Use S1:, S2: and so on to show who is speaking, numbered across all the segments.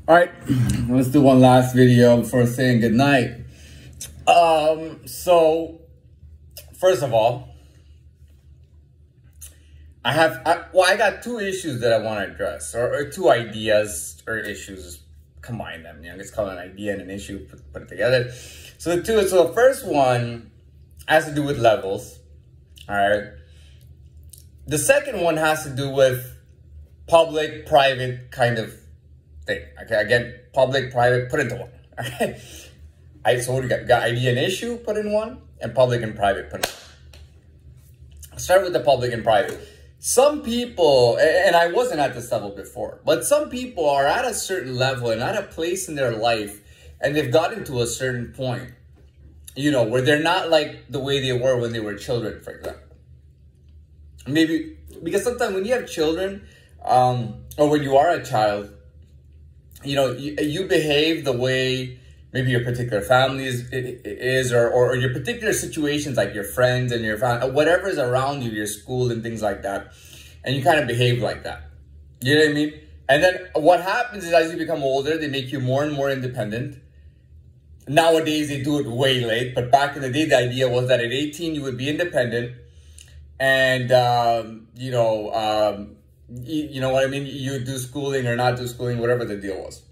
S1: All right, let's do one last video before saying goodnight. So first of all, I got two issues that I want to address, or two ideas or issues. Combine them. Let's call it an idea and an issue, put it together. So the first one has to do with levels. All right. The second one has to do with public, private kind of thing. Okay, again, public, private, put into one. All right. So what do you got idea and issue, put in one, and public and private, put in one. Start with the public and private. Some people, and I wasn't at this level before, but some people are at a certain level and at a place in their life, and they've gotten to a certain point, where they're not like the way they were when they were children, for example. Maybe, because sometimes when you have children, or when you are a child, you behave the way maybe your particular family is or your particular situations, like your friends and your family, whatever is around you, your school and things like that. And you kind of behave like that. You know what I mean? And then what happens is as you become older, they make you more and more independent. Nowadays, they do it way late. But back in the day, the idea was that at 18, you would be independent. And, you know what I mean? You would do schooling or not do schooling, whatever the deal was.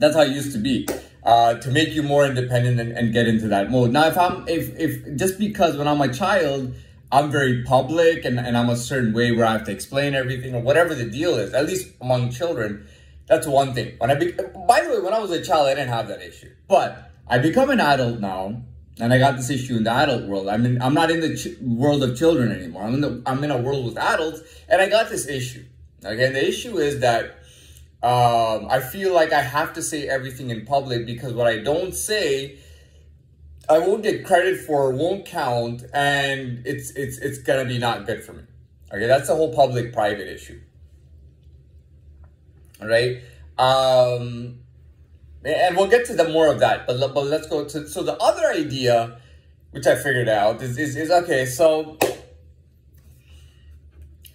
S1: That's how it used to be, to make you more independent and get into that mode. Now, if just because when I'm a child, I'm very public and I'm a certain way where I have to explain everything or whatever the deal is, at least among children, that's one thing. By the way, when I was a child, I didn't have that issue. But I become an adult now, and I got this issue in the adult world. I'm not in the world of children anymore. I'm in a world with adults, and I got this issue. Okay, and the issue is that I feel like I have to say everything in public because what I don't say, I won't get credit for, won't count, and it's gonna be not good for me. Okay, that's the whole public-private issue. All right, and we'll get to more of that, but let's go to the other idea, which I figured out is okay. So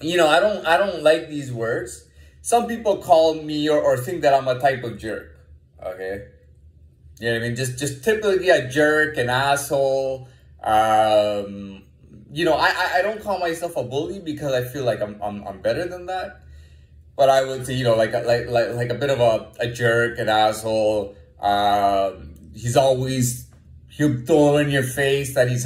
S1: I don't like these words. Some people call me or think that I'm a type of jerk, okay? You know what I mean? Just typically a jerk, an asshole. I don't call myself a bully because I feel like I'm better than that. But I would say, like a bit of a jerk, an asshole. He'll throw in your face that he's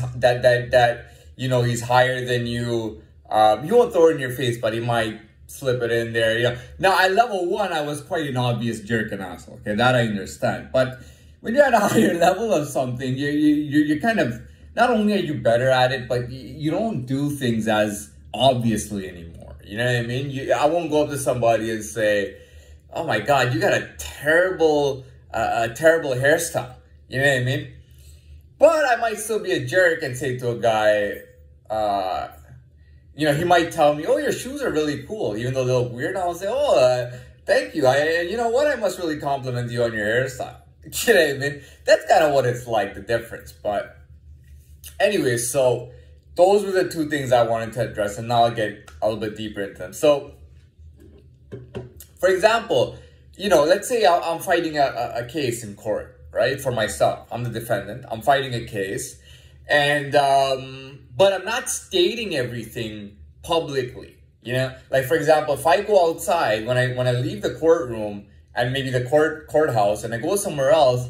S1: higher than you. He won't throw it in your face, but he might slip it in there. Now at level 1, I was quite an obvious jerk and asshole. Okay, that I understand. But when you're at a higher level of something, you're kind of, not only are you better at it, but you don't do things as obviously anymore. You know what I mean? I won't go up to somebody and say, "Oh my God, you got a terrible hairstyle." You know what I mean? But I might still be a jerk and say to a guy, he might tell me, "Oh, your shoes are really cool," even though they look weird. I'll say, "Oh, thank you. You know what? I must really compliment you on your hairstyle." You know what I mean? That's kind of what it's like, the difference. But anyway, so those were the two things I wanted to address, and now I'll get a little bit deeper into them. So, for example, let's say I'm fighting a case in court, right? For myself, I'm the defendant. I'm fighting a case, and but I'm not stating everything publicly. Like for example, if I go outside when I leave the courtroom and maybe the courthouse and I go somewhere else,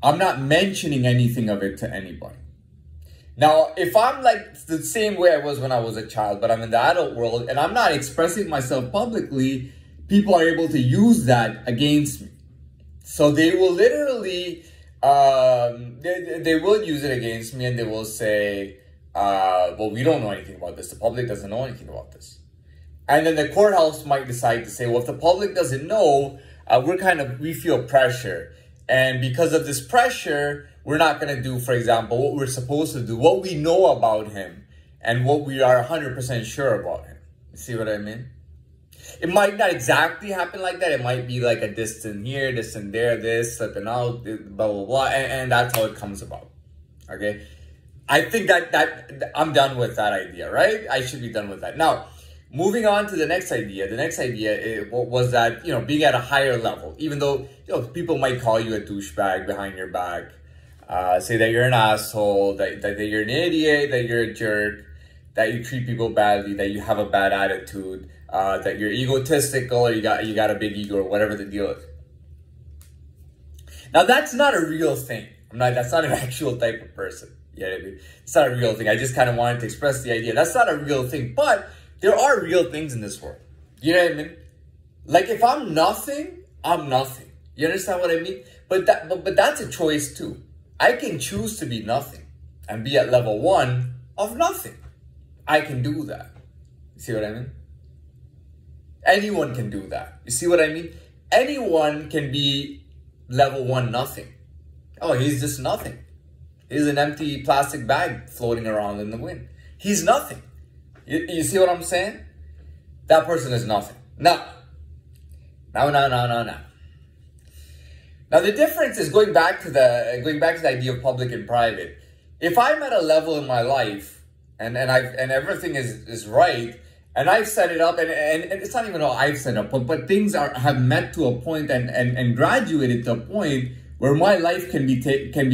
S1: I'm not mentioning anything of it to anybody. Now, if I'm like the same way I was when I was a child, but I'm in the adult world and I'm not expressing myself publicly, people are able to use that against me. So they will literally, they will use it against me and they will say, well, we don't know anything about this. The public doesn't know anything about this. And then the courthouse might decide to say, well, if the public doesn't know, we feel pressure. And because of this pressure, we're not going to do, for example, what we're supposed to do, what we know about him, and what we are 100% sure about him. You see what I mean? It might not exactly happen like that. It might be like a distant here, distant there, this, slipping out, blah, blah, blah. And that's how it comes about. Okay? I think that I'm done with that idea, right? I should be done with that. Now, moving on to the next idea. The next idea was that, being at a higher level, even though, people might call you a douchebag behind your back, say that you're an asshole, that you're an idiot, that you're a jerk, that you treat people badly, that you have a bad attitude, that you're egotistical, or you got a big ego, or whatever the deal is. Now, that's not a real thing. That's not an actual type of person. You know what I mean? It's not a real thing. I just kind of wanted to express the idea. That's not a real thing, but there are real things in this world. You know what I mean? Like, if I'm nothing, I'm nothing. You understand what I mean? But that's a choice too. I can choose to be nothing and be at level 1 of nothing. I can do that. You see what I mean? Anyone can do that. You see what I mean? Anyone can be level 1 nothing. Oh, he's just nothing. He's an empty plastic bag floating around in the wind. He's nothing. You see what I'm saying? That person is nothing. No. Now, the difference is going back to the idea of public and private. If I'm at a level in my life and everything is right, and I've set it up, and it's not even how I've set it up, but things have met to a point and graduated to a point where my life can be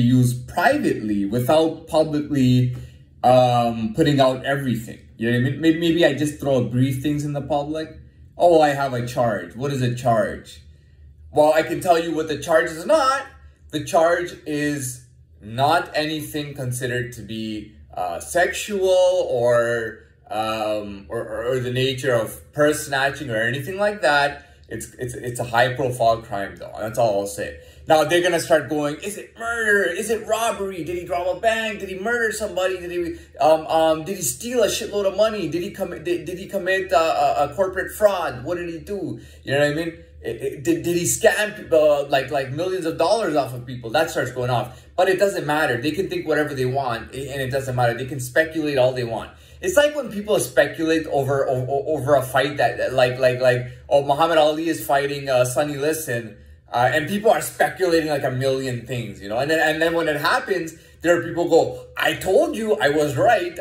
S1: used privately without publicly putting out everything. You know what I mean? Maybe I just throw brief things in the public. Oh, I have a charge. What is a charge? Well, I can tell you what the charge is not. The charge is not anything considered to be sexual or the nature of purse snatching or anything like that. It's a high profile crime though. That's all I'll say. Now they're gonna start going, is it murder? Is it robbery? Did he rob a bank? Did he murder somebody? Did he steal a shitload of money? Did he commit a corporate fraud? What did he do? You know what I mean? Did he scam people, like millions of dollars off of people? That starts going off. But it doesn't matter. They can think whatever they want, and it doesn't matter. They can speculate all they want. It's like when people speculate over a fight that oh, Muhammad Ali is fighting Sonny Liston, and people are speculating like a million things, and then when it happens, there are people go, I told you, I was right.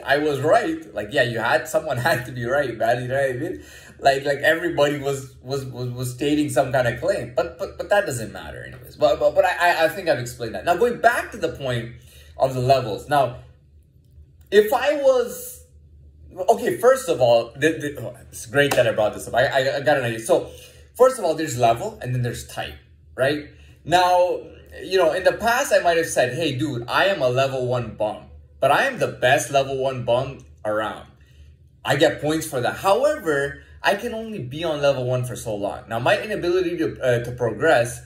S1: Like, yeah, someone had to be right, man. You know what I mean? Like everybody was stating some kind of claim, but that doesn't matter anyways. But I think I've explained that. Now going back to the point of the levels. Now, if I was okay, first of all, it's great that I brought this up. I got an idea. So first of all, there's level and then there's type, right? Now, in the past I might have said, hey, dude, I am a level 1 bum, but I am the best level 1 bum around. I get points for that. However, I can only be on level 1 for so long. Now, my inability to progress,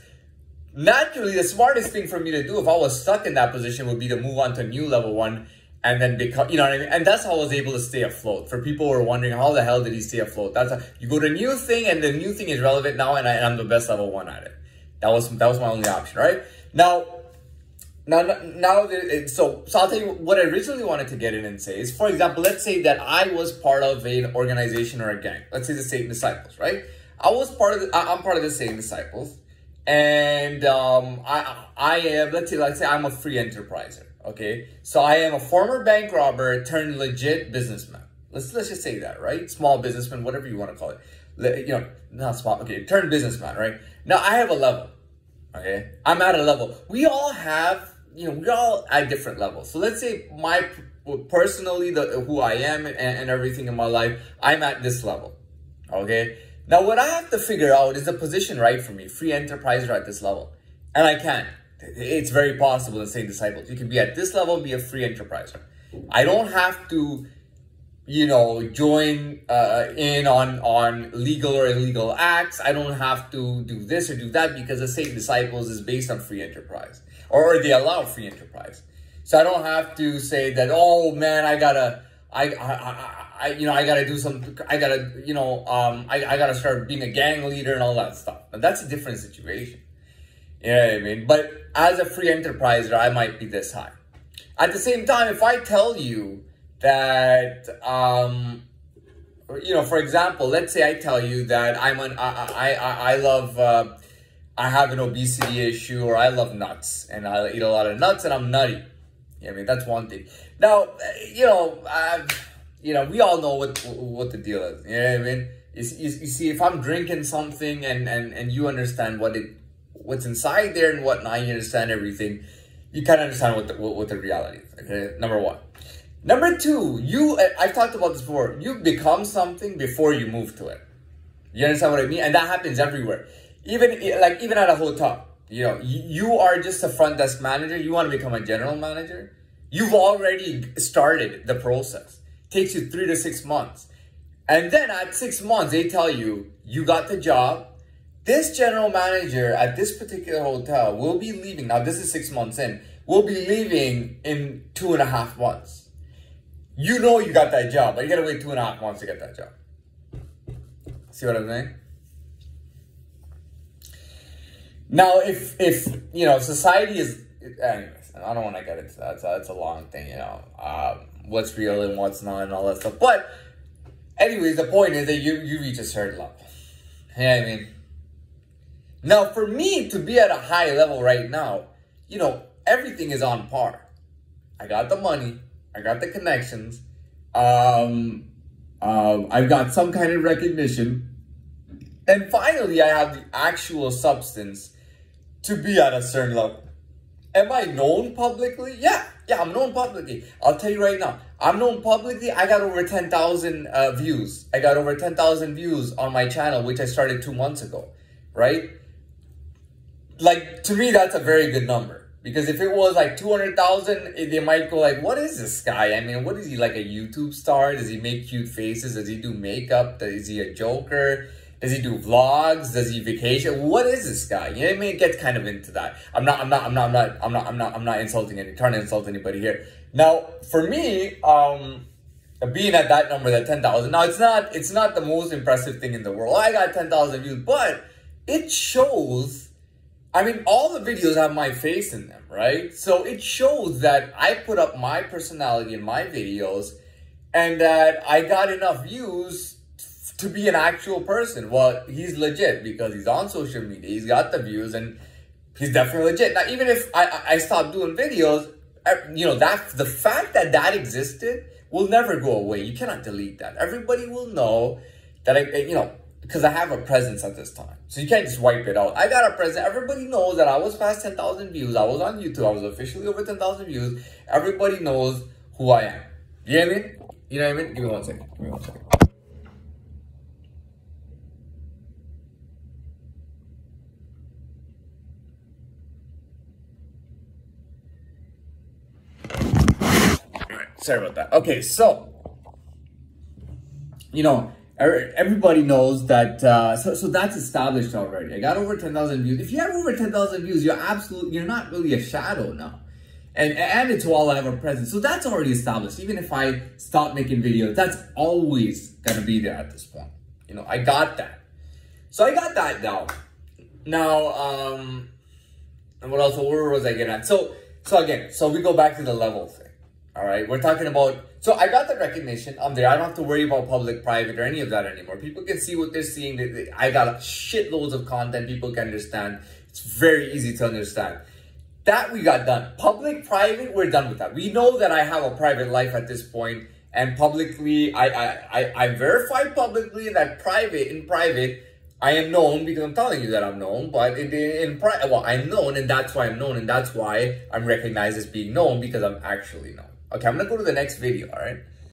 S1: naturally, the smartest thing for me to do if I was stuck in that position would be to move on to new level 1 and then become, you know what I mean? And that's how I was able to stay afloat. For people who are wondering, how the hell did he stay afloat? That's how you go to a new thing, and the new thing is relevant now, and I'm the best level 1 at it. That was my only option, right? Now, so I'll tell you what I originally wanted to get in and say is, for example, let's say that I was part of an organization or a gang. Let's say the Satan Disciples, right? I'm part of the Satan Disciples, and I am, let's say I'm a free enterpriser. Okay, so I am a former bank robber turned legit businessman. Let's just say that, right? Small businessman, whatever you want to call it. Not small. Okay, turned businessman, right? Now I have a level. Okay, I'm at a level. We all have, we're all at different levels. So let's say personally, who I am and everything in my life, I'm at this level. Okay, now what I have to figure out is the position right for me. Free enterpriser at this level, and I can. It's very possible in Satan Disciples. You can be at this level and be a free enterpriser. I don't have to, join in on legal or illegal acts. I don't have to do this or do that because the Satan Disciples is based on free enterprise, or they allow free enterprise. So I don't have to say that, oh man, I gotta do something. I gotta start being a gang leader and all that stuff. But that's a different situation. You know what I mean? But as a free enterpriser, I might be this high. At the same time, if I tell you that, for example, let's say I tell you that I have an obesity issue, or I love nuts and I eat a lot of nuts and I'm nutty. Yeah, I mean, that's one thing. Now, we all know what the deal is. You know what I mean? You see, if I'm drinking something and you understand what's inside there and whatnot, you understand everything, you kind of understand what the reality is. Okay, number one. Number two, I've talked about this before. You become something before you move to it. You understand what I mean? And that happens everywhere. Even at a hotel. You are just a front desk manager. You want to become a general manager. You've already started the process. It takes you 3 to 6 months. And then at 6 months, they tell you, you got the job. This general manager at this particular hotel will be leaving. Now, this is 6 months in. Will be leaving in 2.5 months. You know you got that job, but you got to wait 2.5 months to get that job. See what I'm saying? Now, if society is, anyways, I don't want to get into that. So that's a long thing, what's real and what's not and all that stuff. But anyways, the point is that you reach a certain level. You know what I mean? Now, for me to be at a high level right now, everything is on par. I got the money. I got the connections. I've got some kind of recognition. And finally, I have the actual substance to be at a certain level. Am I known publicly? Yeah, I'm known publicly. I'll tell you right now, I'm known publicly. I got over 10,000 views. I got over 10,000 views on my channel, which I started 2 months ago, right? Like, to me, that's a very good number. Because if it was like 200,000, they might go like, what is this guy? I mean, what is he, like a YouTube star? Does he make cute faces? Does he do makeup? Is he a joker? Does he do vlogs? Does he vacation? What is this guy? You know what I mean? It gets kind of into that. I'm not trying to insult anybody here. Now, for me, being at that number, that 10,000. Now, it's not the most impressive thing in the world. I got 10,000 views, but it shows. I mean, all the videos have my face in them, right? So it shows that I put up my personality in my videos and that I got enough views to be an actual person. Well, he's legit because he's on social media. He's got the views and he's definitely legit. Now, even if I stopped doing videos, that's the fact that existed will never go away. You cannot delete that. Everybody will know that because I have a presence at this time. So you can't just wipe it out. I got a presence. Everybody knows that I was past 10,000 views. I was on YouTube. I was officially over 10,000 views. Everybody knows who I am. You know what I mean? You know what I mean? Give me 1 second. Alright, sorry about that. Okay, so, everybody knows that, so that's established already. I got over 10,000 views. If you have over 10,000 views, you're not really a shadow now. And it's all I have a presence. So that's already established. Even if I stop making videos, that's always going to be there at this point. I got that. So I got that down. Now, and what else? Where was I getting at? So we go back to the level thing. All right, we're talking about, so I got the recognition. I'm there. I don't have to worry about public, private, or any of that anymore. People can see what they're seeing. I got shitloads of content people can understand. It's very easy to understand. That we got done. Public, private, we're done with that. We know that I have a private life at this point, and publicly, I verified publicly that in private, I am known because I'm telling you that I'm known, but I'm known, and that's why I'm known, and that's why I'm recognized as being known because I'm actually known. Okay, I'm going to go to the next video, all right?